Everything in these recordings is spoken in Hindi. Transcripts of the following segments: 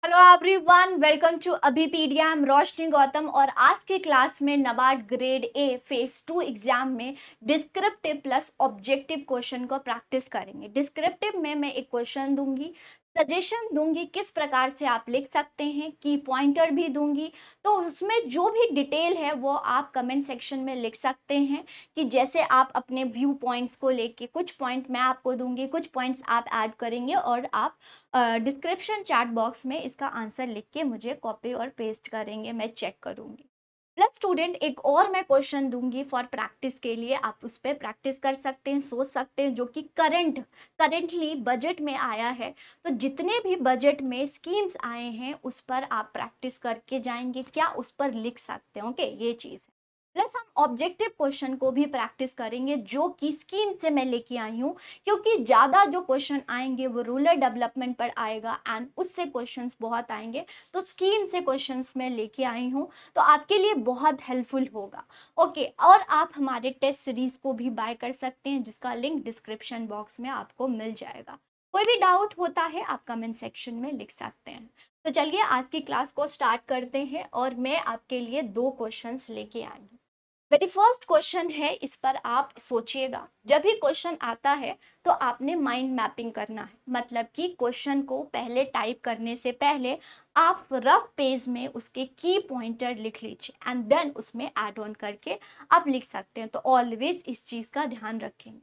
Hello everyone, welcome to Abhipedia. I am Roshni Gautam और आज की क्लास में NABARD grade A phase 2 exam में डिस्क्रिप्टिव प्लस ऑब्जेक्टिव क्वेश्चन को प्रैक्टिस करेंगे। डिस्क्रिप्टिव में मैं एक क्वेश्चन दूंगी, सजेशन दूंगी किस प्रकार से आप लिख सकते हैं, की पॉइंटर भी दूंगी। तो उसमें जो भी डिटेल है वो आप कमेंट सेक्शन में लिख सकते हैं कि जैसे आप अपने व्यू पॉइंट्स को लेके, कुछ पॉइंट मैं आपको दूंगी, कुछ पॉइंट्स आप ऐड करेंगे और आप डिस्क्रिप्शन चैट बॉक्स में इसका आंसर लिख के मुझे कॉपी और पेस्ट करेंगे, मैं चेक करूंगी। प्लस स्टूडेंट एक और मैं क्वेश्चन दूंगी फॉर प्रैक्टिस के लिए, आप उस पर प्रैक्टिस कर सकते हैं, सोच सकते हैं, जो कि करेंटली बजट में आया है। तो जितने भी बजट में स्कीम्स आए हैं उस पर आप प्रैक्टिस करके जाएंगे, क्या उस पर लिख सकते हैं। ओके, ये चीज़ है। प्लस हम ऑब्जेक्टिव क्वेश्चन को भी प्रैक्टिस करेंगे जो कि स्कीम से मैं लेके आई हूँ, क्योंकि ज़्यादा जो क्वेश्चन आएंगे वो रूरल डेवलपमेंट पर आएगा एंड उससे क्वेश्चंस बहुत आएंगे। तो स्कीम से क्वेश्चंस मैं लेके आई हूँ, तो आपके लिए बहुत हेल्पफुल होगा। ओके, और आप हमारे टेस्ट सीरीज को भी बाय कर सकते हैं जिसका लिंक डिस्क्रिप्शन बॉक्स में आपको मिल जाएगा। कोई भी डाउट होता है आप कमेंट सेक्शन में लिख सकते हैं। तो चलिए आज की क्लास को स्टार्ट करते हैं और मैं आपके लिए दो क्वेश्चंस लेके आई हूँ। वेरी फर्स्ट क्वेश्चन है, इस पर आप सोचिएगा। जब भी क्वेश्चन आता है तो आपने माइंड मैपिंग करना है, मतलब कि क्वेश्चन को पहले टाइप करने से पहले आप रफ पेज में उसके की पॉइंटर लिख लीजिए एंड देन उसमें ऐड ऑन करके आप लिख सकते हैं। तो ऑलवेज इस चीज़ का ध्यान रखेंगे।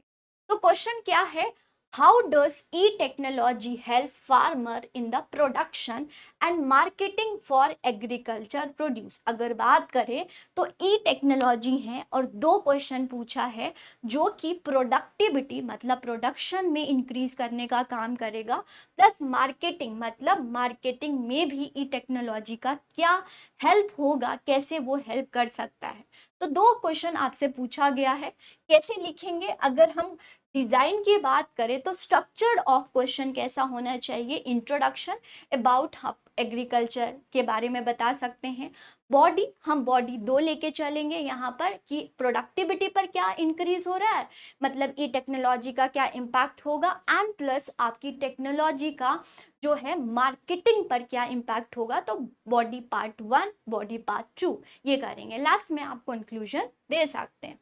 तो क्वेश्चन क्या है, how does E technology help farmer in the production and marketing for agriculture produce. अगर बात करें तो ई टेक्नोलॉजी है और दो क्वेश्चन पूछा है जो कि प्रोडक्टिविटी मतलब प्रोडक्शन में इंक्रीज करने का काम करेगा, प्लस मार्केटिंग मतलब मार्केटिंग में भी ई टेक्नोलॉजी का क्या हेल्प होगा, कैसे वो हेल्प कर सकता है। तो दो क्वेश्चन आपसे पूछा गया है, कैसे लिखेंगे। अगर हम डिजाइन की बात करें तो स्ट्रक्चर्ड ऑफ क्वेश्चन कैसा होना चाहिए, इंट्रोडक्शन अबाउट एग्रीकल्चर के बारे में बता सकते हैं। बॉडी, हम बॉडी दो लेके चलेंगे यहाँ पर कि प्रोडक्टिविटी पर क्या इंक्रीज हो रहा है, मतलब ये टेक्नोलॉजी का क्या इम्पैक्ट होगा, एंड प्लस आपकी टेक्नोलॉजी का जो है मार्केटिंग पर क्या इम्पैक्ट होगा। तो बॉडी पार्ट 1, बॉडी पार्ट 2 ये करेंगे, लास्ट में आप कंक्लूजन दे सकते हैं।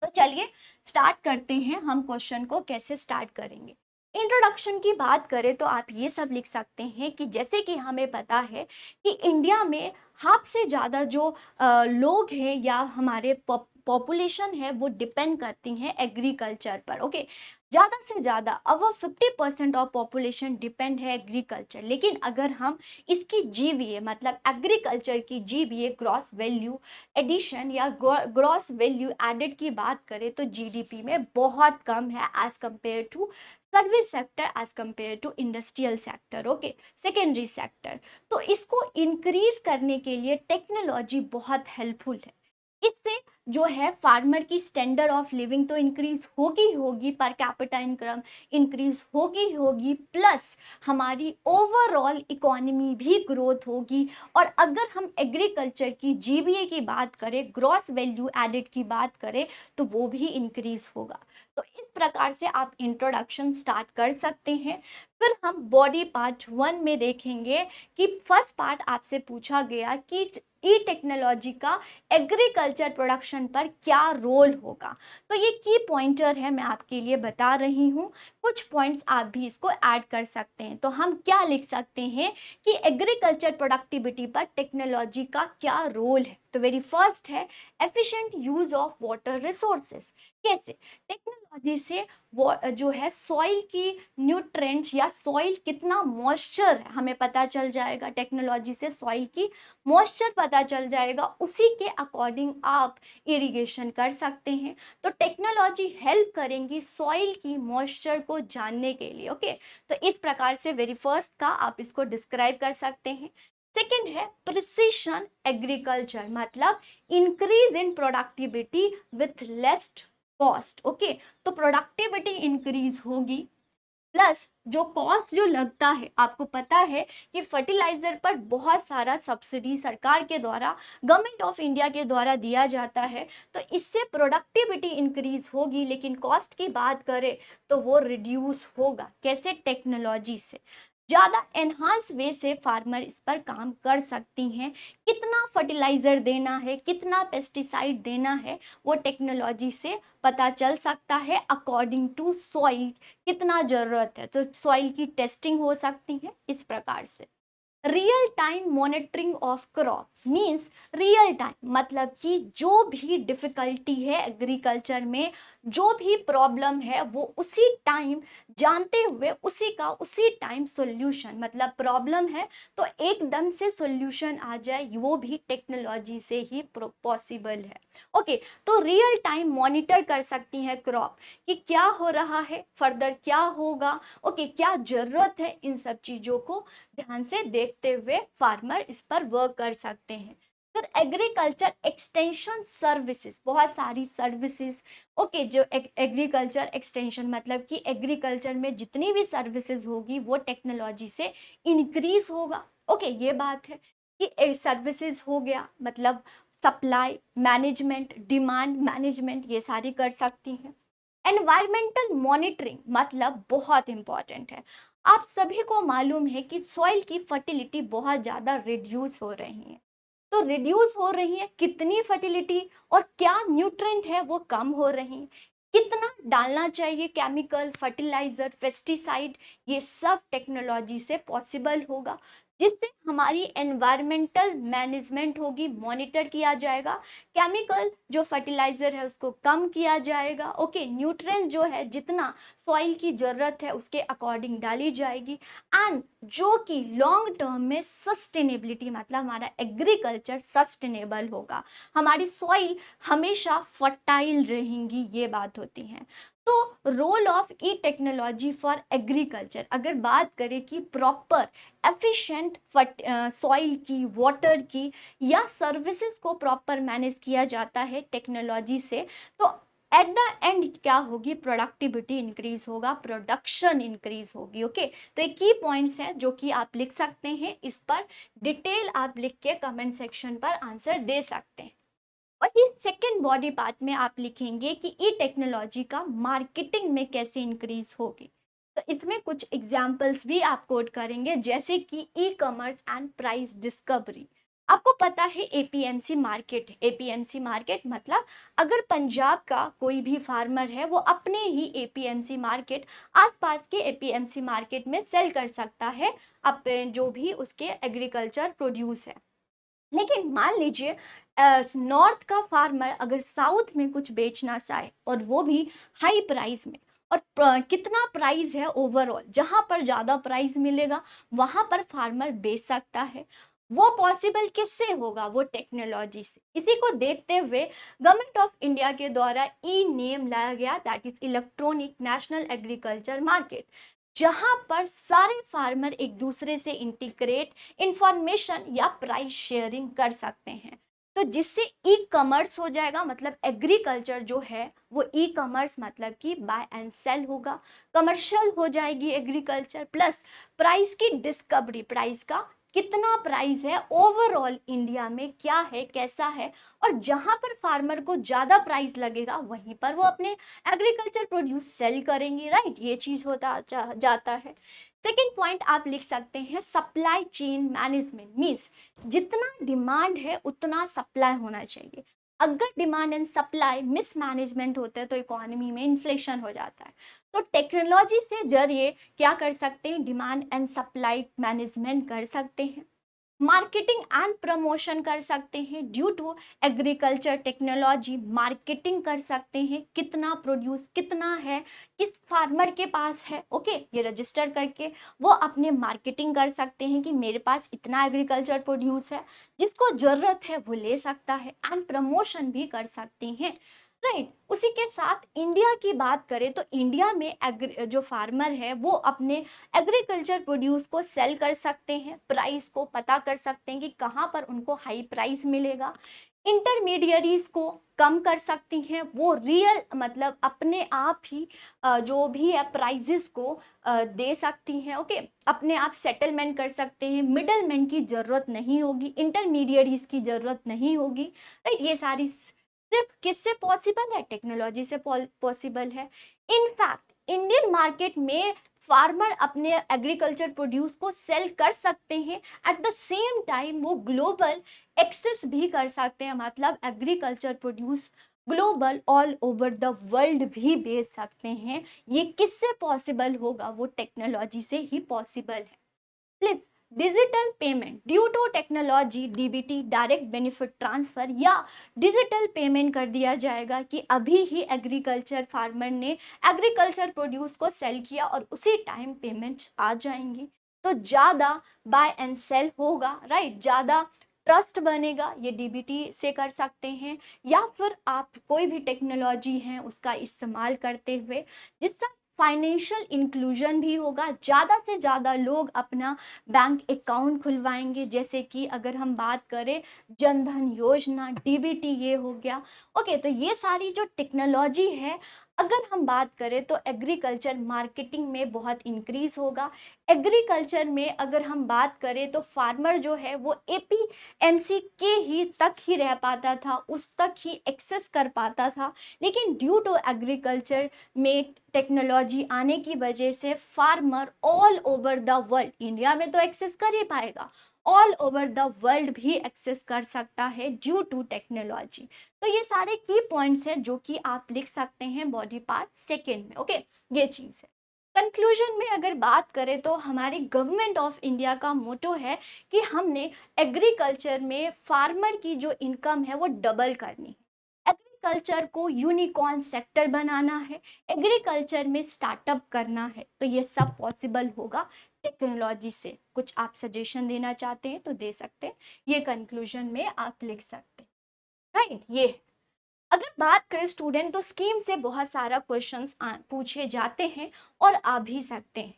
तो चलिए स्टार्ट करते हैं, हम क्वेश्चन को कैसे स्टार्ट करेंगे। इंट्रोडक्शन की बात करें तो आप ये सब लिख सकते हैं कि जैसे कि हमें पता है कि इंडिया में हाफ से ज़्यादा जो लोग हैं या हमारे पॉपुलेशन है वो डिपेंड करती हैं एग्रीकल्चर पर। ओके, ज़्यादा से ज़्यादा अवर 50% ऑफ पॉपुलेशन डिपेंड है एग्रीकल्चर। लेकिन अगर हम इसकी जीवीए मतलब एग्रीकल्चर की जीवीए ग्रॉस वैल्यू एडिशन या ग्रॉस वैल्यू एडेड की बात करें तो जीडीपी में बहुत कम है as compare to service sector, as compare to industrial sector. Okay, secondary sector. तो इसको इंक्रीज करने के लिए टेक्नोलॉजी बहुत हेल्पफुल है। इससे जो है फार्मर की स्टैंडर्ड ऑफ लिविंग तो इंक्रीज होगी ही होगी, पर कैपिटा इनकम इंक्रीज होगी ही होगी, प्लस हमारी ओवरऑल इकोनॉमी भी ग्रोथ होगी। और अगर हम एग्रीकल्चर की जीबीए की बात करें, ग्रॉस वैल्यू एडेड की बात करें, तो वो भी इंक्रीज होगा। तो इस प्रकार से आप इंट्रोडक्शन स्टार्ट कर सकते हैं। फिर हम बॉडी पार्ट 1 में देखेंगे कि फर्स्ट पार्ट आपसे पूछा गया कि ई टेक्नोलॉजी का एग्रीकल्चर प्रोडक्शन पर क्या रोल होगा। तो ये की पॉइंटर है, मैं आपके लिए बता रही हूँ, कुछ पॉइंट्स आप भी इसको ऐड कर सकते हैं। तो हम क्या लिख सकते हैं कि एग्रीकल्चर प्रोडक्टिविटी पर टेक्नोलॉजी का क्या रोल है। तो वेरी फर्स्ट है efficient use of water resources. कैसे टेक्नोलॉजी से वो जो है सॉइल की न्यूट्रेंट्स या सॉइल कितना मॉइस्चर है हमें पता चल जाएगा, टेक्नोलॉजी से सॉइल की मॉइस्चर पता चल जाएगा, उसी के अकॉर्डिंग आप इरिगेशन कर सकते हैं। तो टेक्नोलॉजी हेल्प करेंगी सॉइल की मॉइस्चर को जानने के लिए। ओके, तो इस प्रकार से वेरी फर्स्ट का आप इसको डिस्क्राइब कर सकते हैं। सेकेंड है प्रिसिशन एग्रीकल्चर, मतलब increase in productivity with less cost. Okay, तो प्रोडक्टिविटी इंक्रीज होगी, प्लस जो कॉस्ट जो लगता है, आपको पता है कि फर्टिलाइजर पर बहुत सारा सब्सिडी सरकार के द्वारा, गवर्नमेंट ऑफ इंडिया के द्वारा दिया जाता है। तो इससे प्रोडक्टिविटी इंक्रीज होगी, लेकिन कॉस्ट की बात करें तो वो रिड्यूस होगा, कैसे, टेक्नोलॉजी से। ज़्यादा एनहांस वे से फार्मर इस पर काम कर सकती हैं। कितना फर्टिलाइज़र देना है, कितना पेस्टिसाइड देना है, वो टेक्नोलॉजी से पता चल सकता है। अकॉर्डिंग टू सॉइल कितना ज़रूरत है, तो सॉइल की टेस्टिंग हो सकती है इस प्रकार से। Real time monitoring of crop means, real time मतलब कि जो भी डिफिकल्टी है एग्रीकल्चर में, जो भी प्रॉब्लम है वो उसी टाइम जानते हुए उसी का उसी टाइम सॉल्यूशन, मतलब प्रॉब्लम है तो एकदम से सॉल्यूशन आ जाए, वो भी टेक्नोलॉजी से ही पॉसिबल है। ओके, तो रियल टाइम मॉनिटर कर सकती हैं क्रॉप कि क्या हो रहा है, फर्दर क्या होगा, ओके क्या ज़रूरत है, इन सब चीज़ों को ध्यान से देखते हुए फार्मर इस पर वर्क कर सकते हैं। फिर एग्रीकल्चर एक्सटेंशन सर्विसेज, बहुत सारी सर्विसेज, ओके जो एग्रीकल्चर एक्सटेंशन मतलब कि एग्रीकल्चर में जितनी भी सर्विसेज होगी वो टेक्नोलॉजी से इंक्रीज होगा। ओके ये बात है कि सर्विसेज हो गया मतलब सप्लाई मैनेजमेंट, डिमांड मैनेजमेंट, ये सारी कर सकती हैं। एनवायरमेंटल मॉनिटरिंग मतलब बहुत इंपॉर्टेंट है। आप सभी को मालूम है कि सॉइल की फर्टिलिटी बहुत ज़्यादा रिड्यूस हो रही है। तो रिड्यूस हो रही है कितनी फर्टिलिटी, और क्या न्यूट्रेंट है वो कम हो रही है, कितना डालना चाहिए केमिकल फर्टिलाइजर पेस्टिसाइड, ये सब टेक्नोलॉजी से पॉसिबल होगा, जिससे हमारी एनवायरमेंटल मैनेजमेंट होगी, मॉनिटर किया जाएगा। केमिकल जो फर्टिलाइजर है उसको कम किया जाएगा। ओके न्यूट्रिएंट जो है जितना सॉइल की ज़रूरत है उसके अकॉर्डिंग डाली जाएगी। एंड जो कि लॉन्ग टर्म में सस्टेनेबिलिटी मतलब हमारा एग्रीकल्चर सस्टेनेबल होगा, हमारी सॉइल हमेशा फर्टाइल रहेंगी, ये बात होती है। तो role of e technology for agriculture, अगर बात करें कि प्रॉपर एफिशिएंट सॉइल की, वाटर की या सर्विसेज को प्रॉपर मैनेज किया जाता है टेक्नोलॉजी से, तो एट द एंड क्या होगी, प्रोडक्टिविटी इंक्रीज होगा, प्रोडक्शन इंक्रीज होगी। ओके तो ये की पॉइंट्स हैं जो कि आप लिख सकते हैं, इस पर डिटेल आप लिख के कमेंट सेक्शन पर आंसर दे सकते हैं। और इस सेकेंड बॉडी पार्ट में आप लिखेंगे कि ई टेक्नोलॉजी का मार्केटिंग में कैसे इंक्रीज होगी। तो इसमें कुछ एग्जाम्पल्स भी आप कोट करेंगे, जैसे कि e commerce and price discovery. आपको पता है एपीएमसी मार्केट, एपीएमसी मार्केट मतलब अगर पंजाब का कोई भी फार्मर है वो अपने ही एपीएमसी मार्केट, आसपास के एपीएमसी मार्केट में सेल कर सकता है अपने जो भी उसके एग्रीकल्चर प्रोड्यूस है। लेकिन मान लीजिए नॉर्थ का फार्मर अगर साउथ में कुछ बेचना चाहे और वो भी हाई प्राइस में, और कितना प्राइस है ओवरऑल, जहां पर ज़्यादा प्राइस मिलेगा वहां पर फार्मर बेच सकता है। वो पॉसिबल किससे होगा, वो टेक्नोलॉजी से। इसी को देखते हुए गवर्नमेंट ऑफ इंडिया के द्वारा ई नेम लाया गया, that is electronic national agriculture market, जहां पर सारे फार्मर एक दूसरे से इंटीग्रेट इंफॉर्मेशन या प्राइस शेयरिंग कर सकते हैं। तो जिससे ई कॉमर्स हो जाएगा, मतलब एग्रीकल्चर जो है वो ई कॉमर्स मतलब कि बाय एंड सेल होगा, कमर्शियल हो जाएगी एग्रीकल्चर, प्लस प्राइस की डिस्कवरी, प्राइस का कितना प्राइस है ओवरऑल इंडिया में, क्या है कैसा है, और जहां पर फार्मर को ज्यादा प्राइस लगेगा वहीं पर वो अपने एग्रीकल्चर प्रोड्यूस सेल करेंगे, राइट, ये चीज होता जाता है। सेकेंड पॉइंट आप लिख सकते हैं सप्लाई चेन मैनेजमेंट मीन्स, जितना डिमांड है उतना सप्लाई होना चाहिए। अगर डिमांड एंड सप्लाई मिसमैनेजमेंट होते हैं तो इकोनॉमी में इन्फ्लेशन हो जाता है। तो टेक्नोलॉजी से जरिए क्या कर सकते हैं, डिमांड एंड सप्लाई मैनेजमेंट कर सकते हैं, मार्केटिंग एंड प्रमोशन कर सकते हैं। Due to agriculture technology marketing कर सकते हैं, कितना प्रोड्यूस कितना है, किस फार्मर के पास है, ओके ये रजिस्टर करके वो अपने मार्केटिंग कर सकते हैं कि मेरे पास इतना एग्रीकल्चर प्रोड्यूस है, जिसको ज़रूरत है वो ले सकता है, एंड प्रमोशन भी कर सकते हैं, राइट। उसी के साथ इंडिया की बात करें तो इंडिया में जो फार्मर है वो अपने एग्रीकल्चर प्रोड्यूस को सेल कर सकते हैं, प्राइस को पता कर सकते हैं कि कहाँ पर उनको हाई प्राइस मिलेगा, इंटरमीडियरीज को कम कर सकती हैं, वो रियल मतलब अपने आप ही जो भी है प्राइजेस को दे सकती हैं, ओके अपने आप सेटलमेंट कर सकते हैं, मिडल मैन की ज़रूरत नहीं होगी, इंटरमीडियरीज की ज़रूरत नहीं होगी, राइट। ये सारी सिर्फ किससे पॉसिबल है, टेक्नोलॉजी से पॉसिबल है। इनफैक्ट इंडियन मार्केट में फार्मर अपने एग्रीकल्चर प्रोड्यूस को सेल कर सकते हैं, एट द सेम टाइम वो ग्लोबल एक्सेस भी कर सकते हैं, मतलब agriculture produce global all over the world भी बेच सकते हैं। ये किससे पॉसिबल होगा? वो टेक्नोलॉजी से ही पॉसिबल है। Please, digital payment due to technology, DBT direct benefit transfer, या डिजिटल पेमेंट कर दिया जाएगा कि अभी ही एग्रीकल्चर फार्मर ने एग्रीकल्चर प्रोड्यूस को सेल किया और उसी टाइम पेमेंट आ जाएंगी, तो ज़्यादा बाय एंड सेल होगा, राइट, ज़्यादा ट्रस्ट बनेगा। ये डीबीटी से कर सकते हैं, या फिर आप कोई भी टेक्नोलॉजी है उसका इस्तेमाल करते हुए, जिससे फाइनेंशियल इंक्लूजन भी होगा, ज़्यादा से ज़्यादा लोग अपना बैंक अकाउंट खुलवाएंगे। जैसे कि अगर हम बात करें जन धन योजना, डीबीटी, ये हो गया। ओके, तो ये सारी जो टेक्नोलॉजी है, अगर हम बात करें तो एग्रीकल्चर मार्केटिंग में बहुत इंक्रीज होगा। एग्रीकल्चर में अगर हम बात करें तो फार्मर जो है वो एपीएमसी के ही तक ही रह पाता था, उस तक ही एक्सेस कर पाता था। लेकिन ड्यू टू एग्रीकल्चर में टेक्नोलॉजी आने की वजह से farmer all over the world, India में तो एक्सेस कर ही पाएगा, ऑल ओवर द वर्ल्ड भी एक्सेस कर सकता है ड्यू टू टेक्नोलॉजी। तो ये सारे की पॉइंट्स हैं जो कि आप लिख सकते हैं बॉडी पार्ट सेकेंड में। ओके, ये चीज़ है। कंक्लूजन में अगर बात करें तो हमारी गवर्नमेंट ऑफ इंडिया का मोटो है कि हमने एग्रीकल्चर में फार्मर की जो इनकम है वो डबल करनी है, एग्रीकल्चर को यूनिकॉर्न सेक्टर बनाना है, एग्रीकल्चर में स्टार्टअप करना है। तो ये सब पॉसिबल होगा टेक्नोलॉजी से। कुछ आप सजेशन देना चाहते हैं तो दे सकते हैं, ये कंक्लूजन में आप लिख सकते हैं, राइट। ये अगर बात करें स्टूडेंट तो स्कीम से बहुत सारा क्वेश्चंस पूछे जाते हैं और आ भी सकते हैं।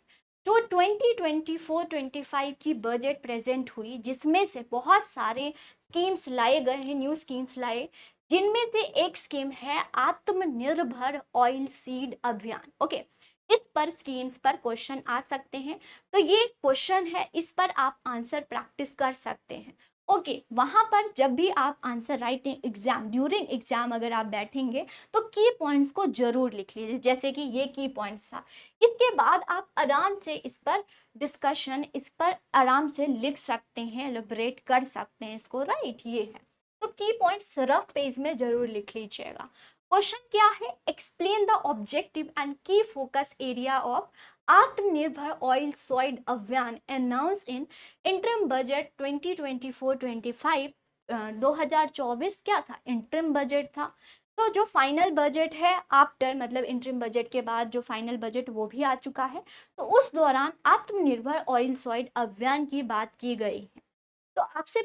जो 2024-25 की बजट प्रेजेंट हुई, जिसमें से बहुत सारे स्कीम्स लाए गए हैं, न्यू स्कीम्स लाए, जिनमें से एक स्कीम है आत्मनिर्भर ऑयल सीड अभियान। ओके, इस पर स्कीम्स पर क्वेश्चन आ सकते हैं, तो ये क्वेश्चन है, इस पर आप आंसर प्रैक्टिस कर सकते हैं। ओके, वहां पर जब भी आप answer writing exam, during exam अगर आप बैठेंगे तो की पॉइंट्स को जरूर लिख लीजिए, जैसे कि ये की पॉइंट्स था। इसके बाद आप आराम से इस पर डिस्कशन, इस पर आराम से लिख सकते हैं, एलिब्रेट कर सकते हैं इसको, राइट। ये है, तो की पॉइंट्स रफ पेज में जरूर लिख लीजिएगा। क्वेश्चन क्या है? एक्सप्लेन द ऑब्जेक्टिव एंड की फोकस एरिया ऑफ आत्मनिर्भर ऑयल सॉइड अभियान अनाउंस इन इंटरम बजट 2024-25। 2024 क्या था? इंटरम बजट था। तो जो फाइनल बजट है आफ्टर, मतलब इंटरम बजट के बाद जो फाइनल बजट वो भी आ चुका है, तो उस दौरान आत्मनिर्भर ऑयल सॉइड अभियान की बात की गई है। तो आपसे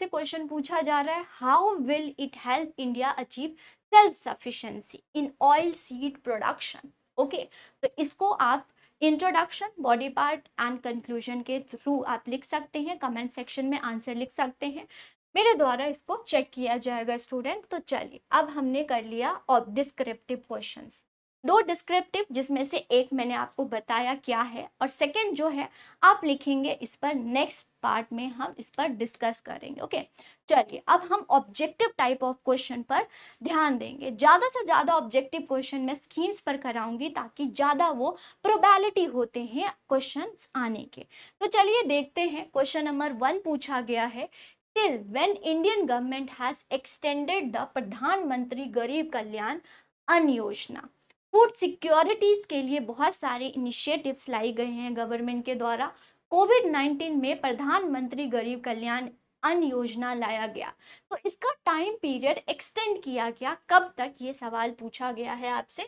क्वेश्चन पूछा जा रहा है, how will it help India achieve self sufficiency in oil seed production. Okay, तो इसको आप introduction, body part and conclusion के थ्रू आप लिख सकते हैं, कमेंट सेक्शन में आंसर लिख सकते हैं, मेरे द्वारा इसको चेक किया जाएगा स्टूडेंट। तो चलिए, अब हमने कर लिया और डिस्क्रिप्टिव क्वेश्चंस, दो डिस्क्रिप्टिव, जिसमें से एक मैंने आपको बताया क्या है, और सेकंड जो है आप लिखेंगे इस पर, नेक्स्ट पार्ट में हम इस पर डिस्कस करेंगे। ओके, चलिए अब हम ऑब्जेक्टिव टाइप ऑफ क्वेश्चन पर ध्यान देंगे। ज़्यादा से ज़्यादा ऑब्जेक्टिव क्वेश्चन मैं स्कीम्स पर कराऊंगी, ताकि ज़्यादा वो प्रोबेबिलिटी होते हैं क्वेश्चंस आने के। तो चलिए देखते हैं, क्वेश्चन नंबर 1 पूछा गया है, till when Indian government has extended the प्रधानमंत्री गरीब कल्याण अन्न योजना। फूड सिक्योरिटीज के लिए बहुत सारे इनिशिएटिव्स लाई गए हैं गवर्नमेंट के द्वारा। कोविड-19 में प्रधानमंत्री गरीब कल्याण अन्न योजना लाया गया, तो इसका टाइम पीरियड एक्सटेंड किया गया, कब तक? ये सवाल पूछा गया है आपसे।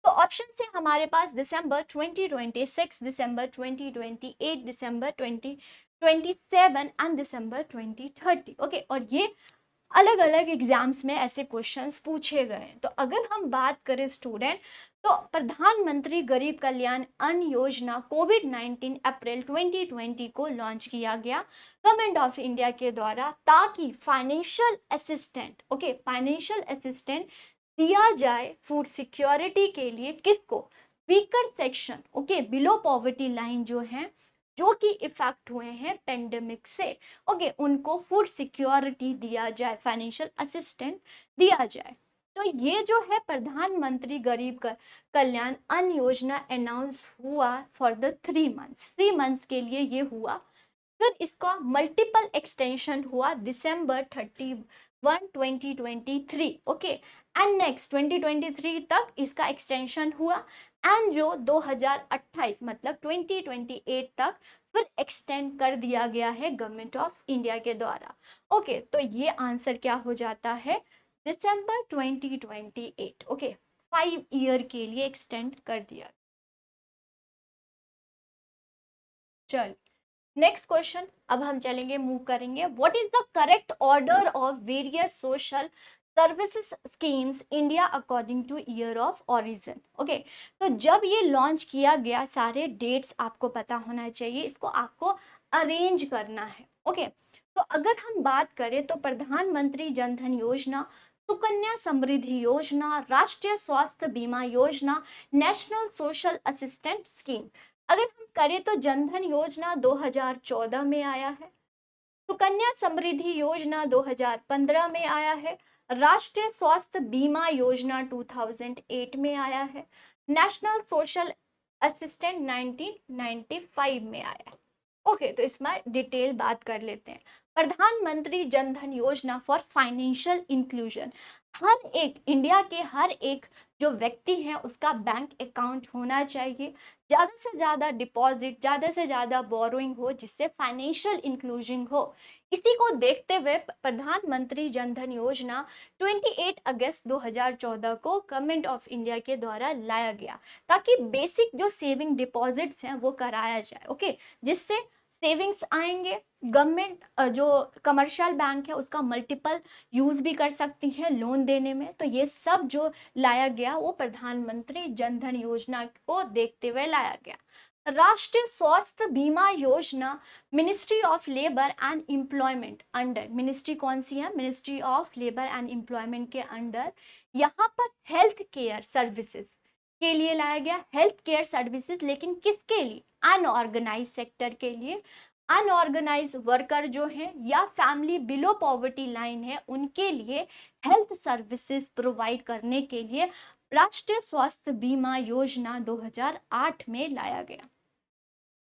तो ऑप्शन से हमारे पास दिसंबर 2026, दिसंबर 2028, दिसंबर 2027 एंड दिसंबर 2030। ओके, और ये अलग अलग एग्जाम्स में ऐसे क्वेश्चंस पूछे गए हैं। तो अगर हम बात करें स्टूडेंट, तो प्रधानमंत्री गरीब कल्याण अन्न योजना कोविड-19 अप्रैल 2020 को लॉन्च किया गया गवर्नमेंट ऑफ इंडिया के द्वारा, ताकि financial assistant, okay, financial assistant दिया जाए फूड सिक्योरिटी के लिए, किसको? Weaker section, okay, below poverty line जो है, जो कि इफेक्ट हुए हैं पेंडेमिक से, ओके, उनको फूड सिक्योरिटी दिया जाए, फाइनेंशियल असिस्टेंट दिया जाए। तो ये जो है प्रधानमंत्री गरीब कल्याण अन्न योजना अनाउंस हुआ फॉर द 3 मंथ्स, 3 मंथ्स के लिए ये हुआ। फिर इसका मल्टीपल एक्सटेंशन हुआ December 31 2023, ओके, एंड नेक्स्ट 2023 तक इसका एक्सटेंशन हुआ, एंड जो 2028 मतलब 2028 तक फिर एक्सटेंड कर दिया गया है गवर्नमेंट ऑफ इंडिया के द्वारा। ओके, तो ये आंसर क्या हो जाता है, दिसंबर 2028, ओके, 5 ईयर के लिए एक्सटेंड कर दिया। चल नेक्स्ट क्वेश्चन, अब हम चलेंगे, मूव करेंगे। What is the correct order of various social services schemes India according two year of origin, okay. तो जब ये लॉन्च किया गया, सारे डेट्स आपको पता होना चाहिए, इसको आपको अरेंज करना है, ओके। तो अगर हम बात करें तो प्रधानमंत्री जन धन योजना, सुकन्या समृद्धि योजना, राष्ट्रीय स्वास्थ्य बीमा योजना, नेशनल सोशल असिस्टेंट स्कीम। अगर हम करें तो जनधन योजना 2014 में आया है, सुकन्या समृद्धि योजना 2015 में आया है, राष्ट्रीय स्वास्थ्य बीमा योजना 2008 में आया है, नेशनल सोशल असिस्टेंट 1995 में आया है। ओके, तो इसमें डिटेल बात कर लेते हैं। प्रधानमंत्री जन धन योजना फॉर फाइनेंशियल इंक्लूजन, हर एक इंडिया के हर एक जो व्यक्ति है उसका बैंक अकाउंट होना चाहिए, ज़्यादा से ज़्यादा डिपॉजिट, ज़्यादा से ज़्यादा बोरोइंग हो, जिससे फाइनेंशियल इंक्लूजन हो। इसी को देखते हुए प्रधानमंत्री जन धन योजना 28 अगस्त 2014 को गवर्नमेंट ऑफ इंडिया के द्वारा लाया गया, ताकि बेसिक जो सेविंग डिपॉजिट्स हैं वो कराया जाए, ओके, जिससे सेविंग्स आएंगे। गवर्नमेंट जो कमर्शियल बैंक है उसका मल्टीपल यूज भी कर सकती है लोन देने में। तो ये सब जो लाया गया वो प्रधानमंत्री जन धन योजना को देखते हुए लाया गया। राष्ट्रीय स्वास्थ्य बीमा योजना, ministry of labour and employment under, ministry कौन सी है, ministry of labour and employment के अंडर यहाँ पर हेल्थ केयर सर्विसेज के लिए लाया गया। हेल्थ केयर सर्विसेज, लेकिन किसके लिए, अनऑर्गेनाइज सेक्टर के लिए। अनऑर्गेनाइज वर्कर जो हैं या फैमिली बिलो पॉवर्टी लाइन है उनके लिए हेल्थ सर्विसेज प्रोवाइड करने के लिए राष्ट्रीय स्वास्थ्य बीमा योजना 2008 में लाया गया।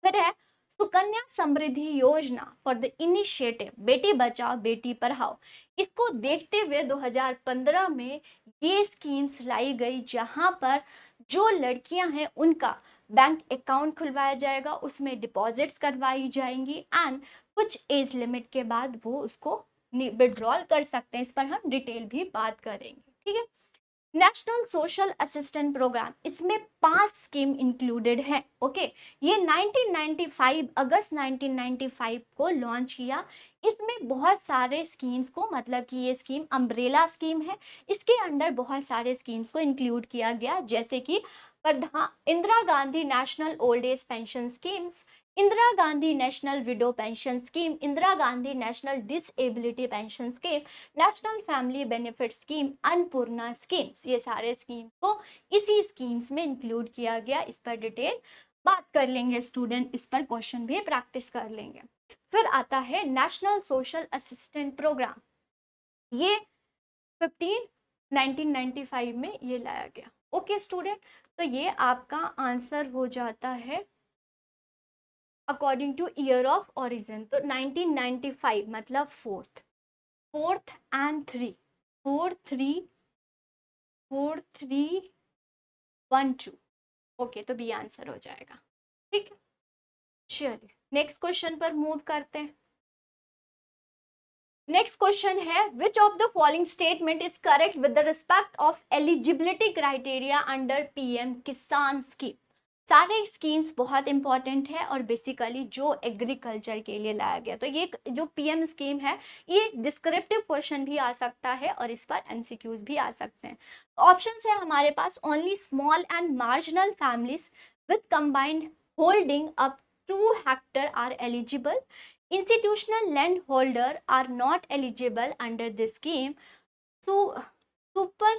फिर है सुकन्या समृद्धि योजना for the initiative Beti Bachao Beti Padhao. इसको देखते हुए 2015 में ये स्कीम्स लाई गई, जहां पर जो लड़कियां हैं उनका बैंक अकाउंट खुलवाया जाएगा, उसमें डिपॉजिट्स करवाई जाएंगी, एंड कुछ एज लिमिट के बाद वो उसको विड्रॉल कर सकते हैं। इस पर हम डिटेल भी बात करेंगे, ठीक है। नेशनल सोशल असिस्टेंट प्रोग्राम, इसमें 5 स्कीम इंक्लूडेड है, ओके। ये 1995 अगस्त 1995 को लॉन्च किया। इसमें बहुत सारे स्कीम्स को, मतलब कि ये स्कीम अम्ब्रेला स्कीम है, इसके अंडर बहुत सारे स्कीम्स को इंक्लूड किया गया, जैसे कि प्रधान Indira Gandhi national old age pension schemes, Indira Gandhi national widow pension scheme, Indira Gandhi national disability pension scheme, national family benefit scheme, Annapurna schemes. ये सारे स्कीम को इसी स्कीम्स में इंक्लूड किया गया। इस पर डिटेल बात कर लेंगे स्टूडेंट, इस पर क्वेश्चन भी प्रैक्टिस कर लेंगे। फिर आता है नेशनल सोशल असिस्टेंट प्रोग्राम, ये 15 1995 में ये लाया गया, ओके स्टूडेंट। तो ये आपका आंसर हो जाता है according two year of origin. तो 1995 मतलब फोर्थ एंड थ्री, 4312, ओके, तो बी आंसर हो जाएगा, ठीक है। चलिए नेक्स्ट क्वेश्चन पर मूव करते हैं। नेक्स्ट क्वेश्चन है, which of the following statement is correct with the respect of eligibility criteria under PM किसान स्कीम। सारे स्कीम्स बहुत इंपॉर्टेंट है और बेसिकली जो एग्रीकल्चर के लिए लाया गया। तो ये जो पीएम स्कीम है, ये डिस्क्रिप्टिव क्वेश्चन भी आ सकता है और इस पर एमसीक्यूज भी आ सकते हैं। ऑप्शंस है हमारे पास, only small and marginal families with combined holding up 2 hectares are eligible, institutional landholder are not eligible under this scheme, so super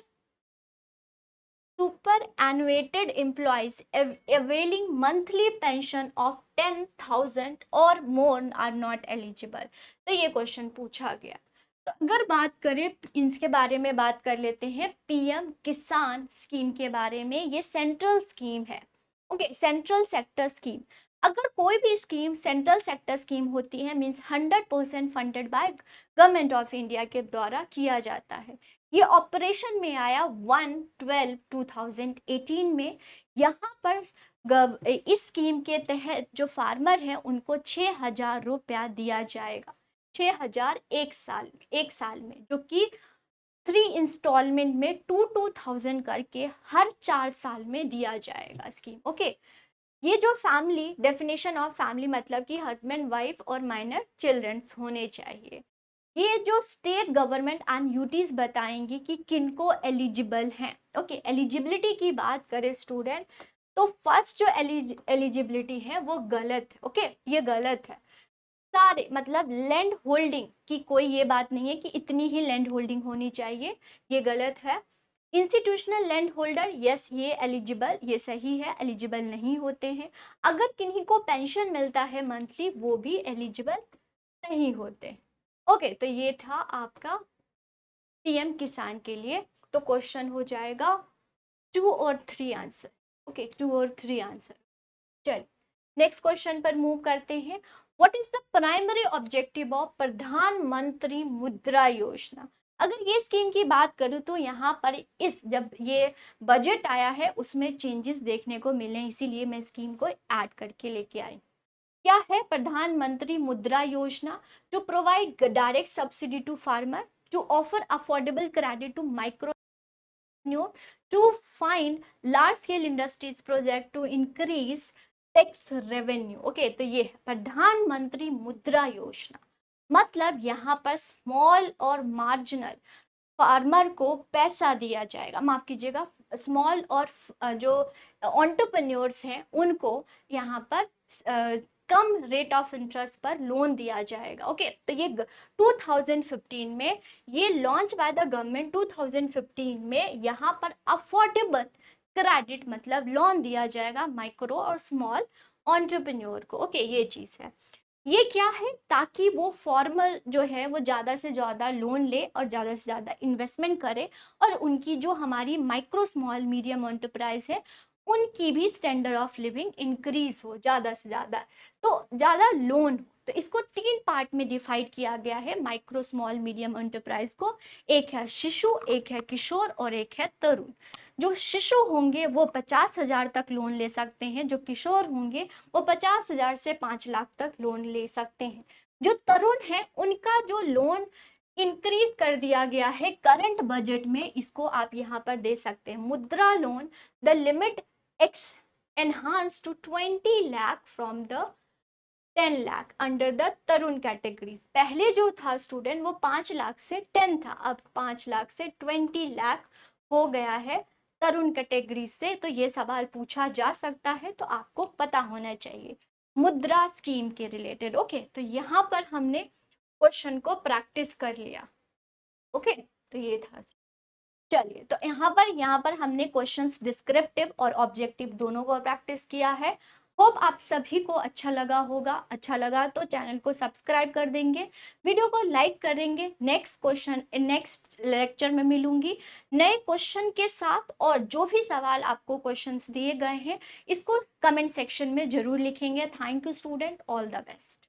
superannuated employees availing monthly pension of 10,000 or more are not eligible। तो ये क्वेश्चन पूछा गया। तो अगर बात करें इसके बारे में, बात कर लेते हैं पीएम किसान स्कीम के बारे में। ये सेंट्रल स्कीम है, ओके, सेंट्रल सेक्टर स्कीम। अगर कोई भी स्कीम सेंट्रल सेक्टर स्कीम होती है means 100% funded by government of India के द्वारा किया जाता है। ये ऑपरेशन में आया 1/12/2018 में। यहाँ पर इस स्कीम के तहत जो फार्मर हैं उनको 6,000 रुपया दिया जाएगा। 6,000 एक साल में, जो कि 3 इंस्टॉलमेंट में 2,000 करके हर 4 साल में दिया जाएगा स्कीम, ओके। ये जो फैमिली, डेफिनेशन ऑफ फैमिली मतलब कि हस्बैंड वाइफ और माइनर चिल्ड्रंस होने चाहिए। ये जो स्टेट गवर्नमेंट एंड यूटीज बताएंगी कि किनको एलिजिबल हैं, ओके। एलिजिबिलिटी की बात करें स्टूडेंट, तो फर्स्ट जो एलिजिबिलिटी है वो गलत है, ओके, ये गलत है। सारे मतलब लैंड होल्डिंग की कोई ये बात नहीं है कि इतनी ही लैंड होल्डिंग होनी चाहिए, ये गलत है। इंस्टीट्यूशनल लैंड होल्डर, यस ये एलिजिबल, ये सही है, एलिजिबल नहीं होते हैं। अगर किन्हीं को पेंशन मिलता है मंथली, वो भी एलिजिबल नहीं होते। ओके, तो ये था आपका पीएम किसान के लिए। तो क्वेश्चन हो जाएगा 2 और 3 आंसर, ओके, 2 और 3 आंसर। चल नेक्स्ट क्वेश्चन पर मूव करते हैं। What is the primary objective of प्रधानमंत्री मुद्रा योजना? अगर ये स्कीम की बात करूँ तो यहाँ पर इस जब ये बजट आया है उसमें चेंजेस देखने को मिले, इसीलिए मैं स्कीम को ऐड करके लेके आई। क्या है Pradhan Mantri Mudra Yojana? To provide direct subsidy to farmer, to offer affordable credit to micro, to find large scale industries project to increase tax revenue, okay. तो ये प्रधानमंत्री मुद्रा योजना मतलब यहाँ पर स्मॉल और मार्जिनल फार्मर को पैसा दिया जाएगा, माफ कीजिएगा, स्मॉल और जो ऑन्टरप्रेन्योर्स हैं उनको यहाँ पर कम रेट ऑफ इंटरेस्ट पर लोन दिया जाएगा, ओके। तो ये 2015 में ये लॉन्च बाय द गवर्नमेंट। 2015 में यहाँ पर अफोर्डेबल क्रेडिट मतलब लोन दिया जाएगा माइक्रो और स्मॉल ऑन्टरप्रेन्योर को, ओके, ये चीज़ है। ये क्या है? ताकि वो फॉर्मल जो है वो ज़्यादा से ज़्यादा लोन ले और ज़्यादा से ज़्यादा इन्वेस्टमेंट करे, और उनकी जो हमारी माइक्रो स्मॉल मीडियम एंटरप्राइज है उनकी भी स्टैंडर्ड ऑफ लिविंग इंक्रीज हो ज़्यादा से ज़्यादा, तो ज़्यादा लोन हो। तो इसको 3 पार्ट में डिवाइड किया गया है माइक्रो स्मॉल मीडियम एंटरप्राइज को। एक है शिशु, एक है किशोर और एक है तरुण। जो शिशु होंगे वो 50,000 तक लोन ले सकते हैं, जो किशोर होंगे वो 50,000 से 5 लाख तक लोन ले सकते हैं। जो तरुण है उनका जो लोन इंक्रीज कर दिया गया है करंट बजट में, इसको आप यहाँ पर दे सकते हैं Mudra loan. The limit x enhance to 20 lakh from the 10 lakh under the Tarun categories. पहले जो था स्टूडेंट वो 5 लाख से 10 था, अब 5 लाख से 20 लाख हो गया है तरुण कैटेगरी से। तो ये सवाल पूछा जा सकता है, तो आपको पता होना चाहिए मुद्रा स्कीम के रिलेटेड, ओके। तो यहाँ पर हमने क्वेश्चन को प्रैक्टिस कर लिया, ओके। तो ये था। चलिए, तो यहाँ पर हमने क्वेश्चंस डिस्क्रिप्टिव और ऑब्जेक्टिव दोनों को प्रैक्टिस किया है। होप आप सभी को अच्छा लगा होगा। अच्छा लगा तो चैनल को सब्सक्राइब कर देंगे, वीडियो को लाइक कर देंगे। नेक्स्ट लेक्चर में मिलूंगी नए क्वेश्चन के साथ, और जो भी सवाल आपको क्वेश्चंस दिए गए हैं इसको कमेंट सेक्शन में जरूर लिखेंगे। Thank you student, all the best.